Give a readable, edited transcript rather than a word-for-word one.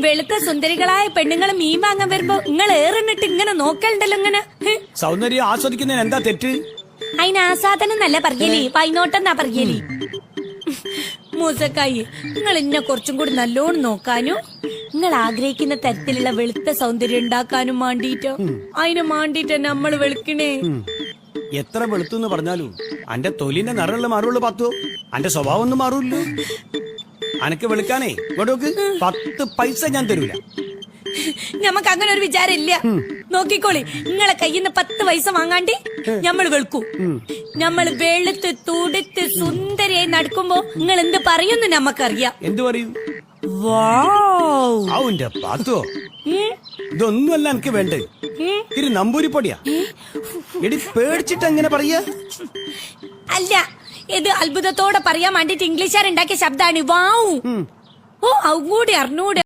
വെളുത്ത സുന്ദരികളായ പെണ്ണുങ്ങൾ മീൻ വാങ്ങാൻ വരുമ്പോ നിങ്ങൾ ഏറിനിട്ട് ഇങ്ങനെ നോക്കലുണ്ടല്ലോ ഇങ്ങനെ. സൗന്ദര്യം ആസ്വദിക്കുന്നതിന് എന്താ തെറ്റ്? അതിന് ആസാദനം എന്നല്ല പറയലേ, വൈനോട്ടെന്നാ പറയലേ. മൂസക്കായി, നിങ്ങൾ എന്നെ കുറച്ചും കൂടി നല്ലോണം നോക്കാനും നിങ്ങൾ ആഗ്രഹിക്കുന്ന തരത്തിലുള്ള വെളുത്ത സൗന്ദര്യം ഉണ്ടാക്കാനും വേണ്ടിട്ടോ, അതിന് വേണ്ടിട്ട് നമ്മള് വെളുക്കണേ. എത്ര വെളുത്തു പറഞ്ഞാലും അന്റെ തൊലിന്റെ നിറമുള്ള മാറുള്ളൂ പത്തോ, അന്റെ സ്വഭാവം ഒന്നും മാറൂല്ലോ. അനക്ക് വെളുക്കാനേ ഇങ്ങോട്ടോക്ക് 10 പൈസ ഞാൻ തരൂല. ഞമ്മക്ക് അങ്ങനെ ഒരു വിചാരം ഇല്ല. നോക്കിക്കോളി, നിങ്ങളെ കയ്യിൽ നിന്ന് 10 പൈസ വാങ്ങാണ്ടി ഞമ്മള് വെളുക്കൂ. ഞമ്മള് വെളുത്ത് തുടുത്ത് സുന്ദരിയായി നടക്കുമ്പോ നിങ്ങൾ എന്ത് പറയുന്നു നമ്മക്കറിയാം. എന്ത് പറയൂ? വാവ്, ന്റെ പാത്തോ, ഇതൊന്നുമല്ല എനിക്ക് വേണ്ടേ. ഇത് നമ്പൂരിപ്പൊടിയാ. എടി പേടിച്ചിട്ട് എങ്ങനെ പറയാ? അല്ല, ഇത് അത്ഭുതത്തോടെ പറയാൻ വേണ്ടിട്ട് ഇംഗ്ലീഷുകാർ ഉണ്ടാക്കിയ ശബ്ദാണ് വാവു. ഓ, അതും കൂടി അറിഞ്ഞൂടെ.